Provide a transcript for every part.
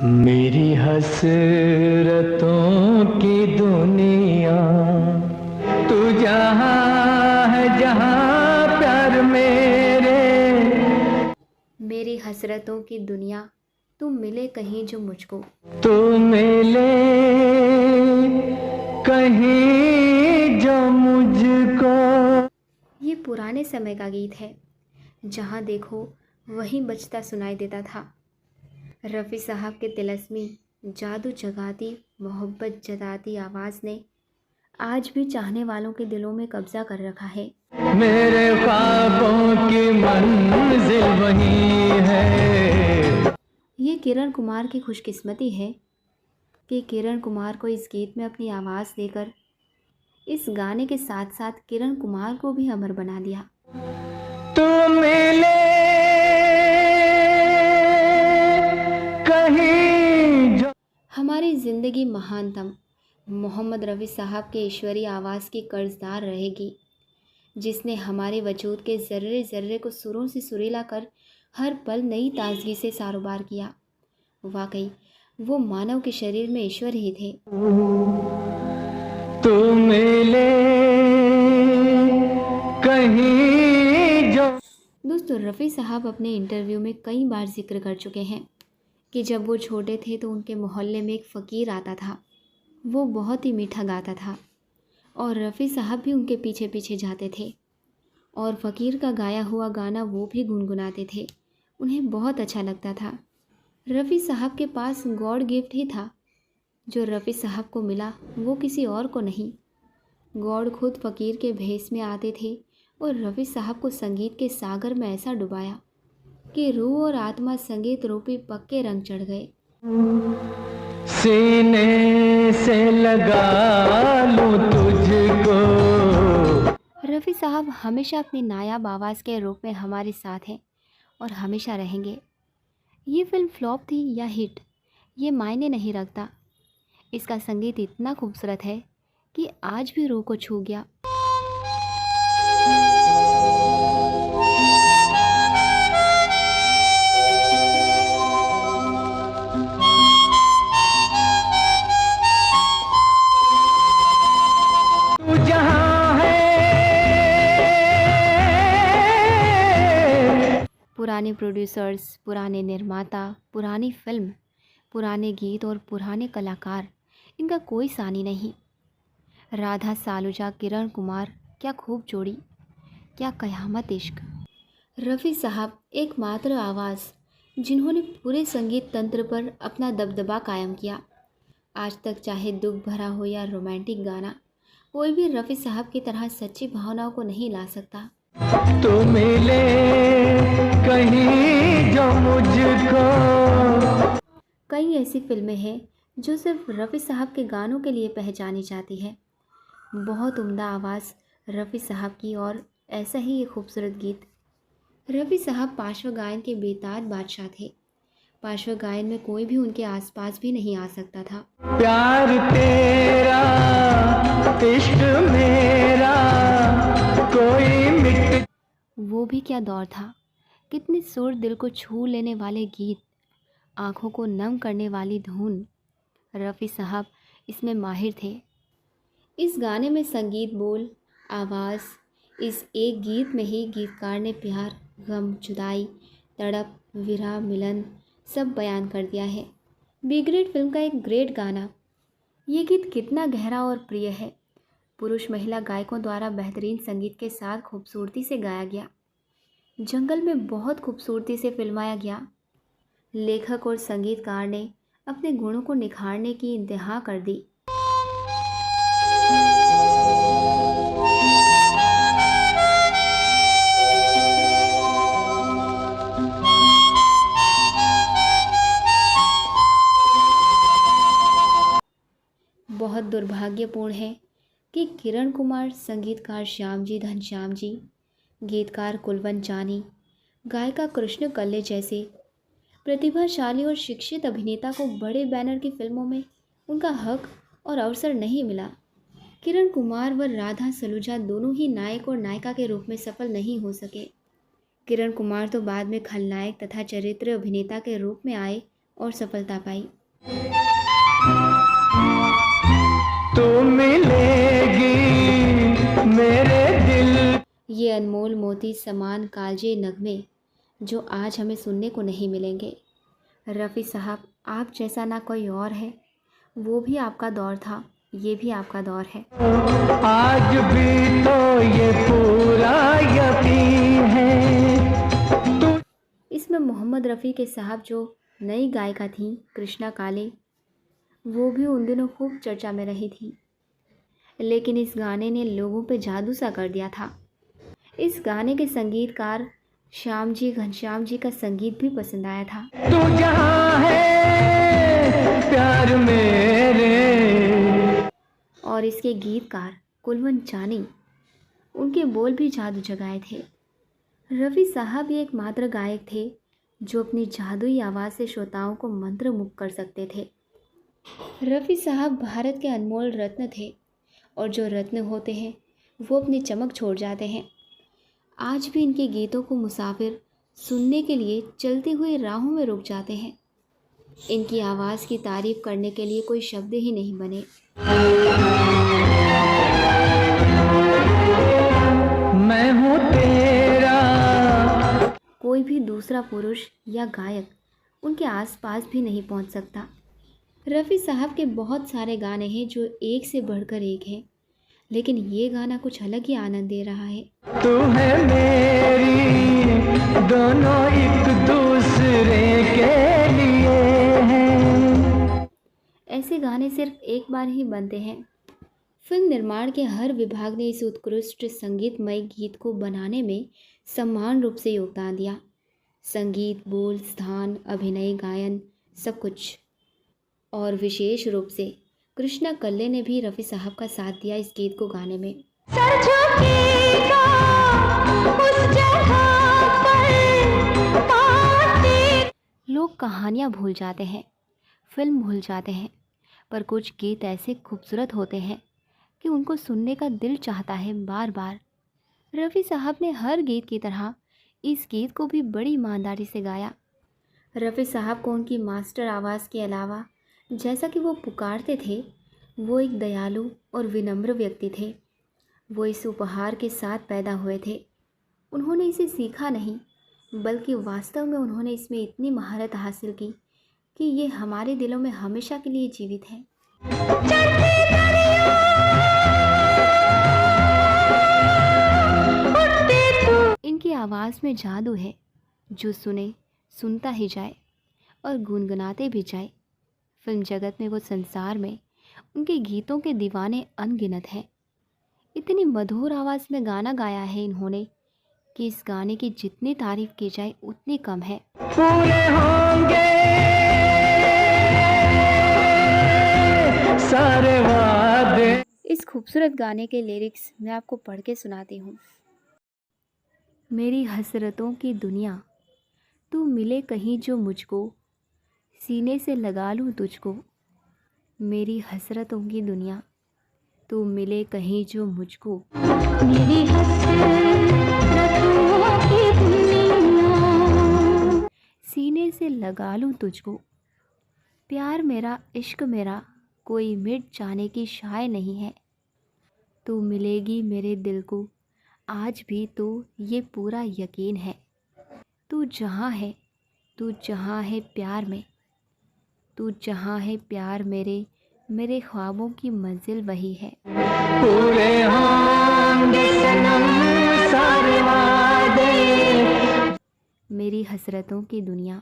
मेरी हसरतों की दुनिया, तू जहाँ है जहाँ प्यार मेरे। मेरी हसरतों की दुनिया, तू मिले कहीं जो मुझको। तू मिले कहीं जो मुझको। ये पुराने समय का गीत है, जहाँ देखो वहीं बजता सुनाई देता था। रफ़ी साहब के तिलस्मी, जादू जगाती, मोहब्बत जताती आवाज़ ने आज भी चाहने वालों के दिलों में कब्जा कर रखा है। मेरे ख्वाबों की मंजिल वही है। ये किरण कुमार की खुशकिस्मती है कि किरण कुमार को इस गीत में अपनी आवाज़ देकर इस गाने के साथ साथ किरण कुमार को भी अमर बना दिया। तू मिले कहीं जो। हमारी ज़िंदगी महानतम मोहम्मद रफ़ी साहब के ईश्वरीय आवाज़ की कर्जदार रहेगी, जिसने हमारे वजूद के ज़र्रे ज़र्रे को सुरों से सुरीला कर हर पल नई ताजगी से सारोबार किया। वाकई वो मानव के शरीर में ईश्वर ही थे। तू मिले कहीं जो। दोस्तों, रफ़ी साहब अपने इंटरव्यू में कई बार जिक्र कर चुके हैं कि जब वो छोटे थे तो उनके मोहल्ले में एक फ़कीर आता था। वो बहुत ही मीठा गाता था और रफ़ी साहब भी उनके पीछे पीछे जाते थे और फ़कीर का गाया हुआ गाना वो भी गुनगुनाते थे। उन्हें बहुत अच्छा लगता था। रफ़ी साहब के पास गॉड गिफ्ट ही था। जो रफ़ी साहब को मिला वो किसी और को नहीं, गॉड खुद फ़कीर के भेस में आते थे और रफ़ी साहब को संगीत के सागर में ऐसा डुबाया कि रूह और आत्मा संगीत रूपी पक्के रंग चढ़ गए। सीने से लगा लूं तुझको। रफ़ी साहब हमेशा अपनी नायाब आवाज़ के रूप में हमारे साथ हैं और हमेशा रहेंगे। ये फिल्म फ्लॉप थी या हिट, ये मायने नहीं रखता। इसका संगीत इतना खूबसूरत है कि आज भी रूह को छू गया। तू जहाँ है। पुराने प्रोड्यूसर्स, पुराने निर्माता, पुरानी फिल्म, पुराने गीत और पुराने कलाकार, इनका कोई सानी नहीं। राधा सालुजा, किरण कुमार, क्या खूब जोड़ी, क्या कयामत इश्क। रफ़ी साहब एकमात्र आवाज़ जिन्होंने पूरे संगीत तंत्र पर अपना दबदबा कायम किया। आज तक चाहे दुख भरा हो या रोमांटिक गाना, कोई भी रफ़ी साहब की तरह सच्ची भावनाओं को नहीं ला सकता। तू मिले कहीं जो मुझको। कई ऐसी फिल्में हैं जो सिर्फ रफ़ी साहब के गानों के लिए पहचानी जाती है। बहुत उम्दा आवाज़ रफ़ी साहब की और ऐसा ही एक खूबसूरत गीत। रफ़ी साहब पार्श्व गायन के बेताज बादशाह थे। पार्श्व गायन में कोई भी उनके आसपास भी नहीं आ सकता था। प्यार तेरा इश्क मेरा कोई मिट। वो भी क्या दौर था, कितने सुर दिल को छू लेने वाले गीत, आँखों को नम करने वाली धुन। रफ़ी साहब इसमें माहिर थे। इस गाने में संगीत, बोल, आवाज़, इस एक गीत में ही गीतकार ने प्यार, गम, जुदाई, तड़प, विरह, मिलन सब बयान कर दिया है। बी ग्रेड फिल्म का एक ग्रेट गाना। ये गीत कितना गहरा और प्रिय है। पुरुष महिला गायकों द्वारा बेहतरीन संगीत के साथ खूबसूरती से गाया गया। जंगल में बहुत खूबसूरती से फिल्माया गया। लेखक और संगीतकार ने अपने गुणों को निखारने की इंतहा कर दी। बहुत दुर्भाग्यपूर्ण है कि किरण कुमार, संगीतकार श्यामजी घनश्याम जी, गीतकार कुलवंत जानी, गायिका कृष्ण कल्ले जैसे प्रतिभाशाली और शिक्षित अभिनेता को बड़े बैनर की फिल्मों में उनका हक और अवसर नहीं मिला। किरण कुमार व राधा सलूजा दोनों ही नायक और नायिका के रूप में सफल नहीं हो सके। किरण कुमार तो बाद में खलनायक तथा चरित्र अभिनेता के रूप में आए और सफलता पाई। तू मिलेगी मेरे दिल। ये अनमोल मोती समान कालजे नगमे जो आज हमें सुनने को नहीं मिलेंगे। रफ़ी साहब, आप जैसा ना कोई और है। वो भी आपका दौर था, ये भी आपका दौर है। आज भी तो ये पूरा यकीन है तू। इसमें मोहम्मद रफ़ी के साहब जो नई गायिका थीं कृष्णा काले, वो भी उन दिनों खूब चर्चा में रही थी। लेकिन इस गाने ने लोगों पे जादू सा कर दिया था। इस गाने के संगीतकार श्याम जी घनश्याम जी का संगीत भी पसंद आया था। तू जहाँ है प्यार मेरे। और इसके गीतकार कुलवंत चानी, उनके बोल भी जादू जगाए थे। रफ़ी साहब ही एकमात्र गायक थे जो अपनी जादुई आवाज़ से श्रोताओं को मंत्रमुग्ध कर सकते थे। रफ़ी साहब भारत के अनमोल रत्न थे, और जो रत्न होते हैं वो अपनी चमक छोड़ जाते हैं। आज भी इनके गीतों को मुसाफिर सुनने के लिए चलते हुए राहों में रुक जाते हैं। इनकी आवाज़ की तारीफ करने के लिए कोई शब्द ही नहीं बने। मैं हूँ तेरा। कोई भी दूसरा पुरुष या गायक उनके आसपास भी नहीं पहुंच सकता। रफ़ी साहब के बहुत सारे गाने हैं जो एक से बढ़कर एक हैं, लेकिन ये गाना कुछ अलग ही आनंद दे रहा है। तू है मेरी, दोनों एक दूसरे के लिए हैं। ऐसे गाने सिर्फ एक बार ही बनते हैं। फिल्म निर्माण के हर विभाग ने इस उत्कृष्ट संगीतमय गीत को बनाने में समान रूप से योगदान दिया। संगीत, बोल, स्थान, अभिनय, गायन, सब कुछ। और विशेष रूप से कृष्णा कल्ले ने भी रफ़ी साहब का साथ दिया इस गीत को गाने में। सर झुकेगा उस जगह पर पाते। लोग कहानियाँ भूल जाते हैं, फिल्म भूल जाते हैं, पर कुछ गीत ऐसे खूबसूरत होते हैं कि उनको सुनने का दिल चाहता है बार बार। रफ़ी साहब ने हर गीत की तरह इस गीत को भी बड़ी ईमानदारी से गाया। रफ़ी साहब को उनकी मास्टर आवाज़ के अलावा जैसा कि वो पुकारते थे, वो एक दयालु और विनम्र व्यक्ति थे। वो इस उपहार के साथ पैदा हुए थे। उन्होंने इसे सीखा नहीं, बल्कि वास्तव में उन्होंने इसमें इतनी महारत हासिल की कि ये हमारे दिलों में हमेशा के लिए जीवित है। इनकी आवाज़ में जादू है, जो सुने सुनता ही जाए और गुनगुनाते भी जाए। फिल्म जगत में वो संसार में उनके गीतों के दीवाने अनगिनत हैं। इतनी मधुर आवाज़ में गाना गाया है इन्होंने कि इस गाने की जितनी तारीफ़ की जाए उतनी कम है। पूरे होंगे सारे वादे। इस खूबसूरत गाने के लिरिक्स मैं आपको पढ़ के सुनाती हूँ। मेरी हसरतों की दुनिया, तू मिले कहीं जो मुझको, सीने से लगा लूँ तुझको। मेरी हसरतों की दुनिया, तू मिले कहीं जो मुझको। मेरी हसरतों की दुनिया। सीने से लगा लूँ तुझको। प्यार मेरा, इश्क मेरा, कोई मिट जाने की शाय नहीं है। तू मिलेगी मेरे दिल को, आज भी तो ये पूरा यकीन है। तू जहाँ है, तू जहाँ है प्यार में, तू जहाँ है प्यार मेरे, मेरे ख्वाबों की मंजिल वही है। पूरे होंगे सनम सारे वादे। मेरी हसरतों की दुनिया,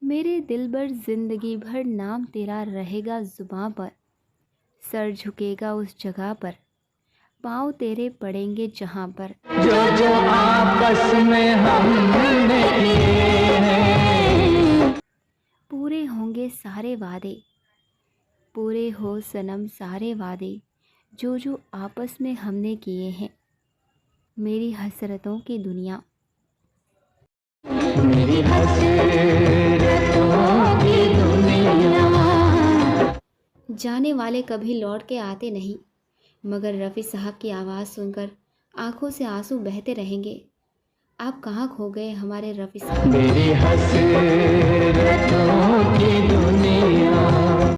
मेरे दिल भर जिंदगी भर नाम तेरा रहेगा ज़ुबां पर। सर झुकेगा उस जगह पर, पाँव तेरे पड़ेंगे जहाँ पर। जो जो आपस में हमने किए हैं। पूरे होंगे सारे वादे, पूरे हो सनम सारे वादे, जो जो आपस में हमने किए हैं। मेरी हसरतों की दुनिया। मेरी हसरतों की दुनिया। जाने वाले कभी लौट के आते नहीं, मगर रफ़ी साहब की आवाज़ सुनकर आंखों से आंसू बहते रहेंगे। आप कहाँ खो गए हमारे रफ़ी साहब। मेरी हसरतों की दुनिया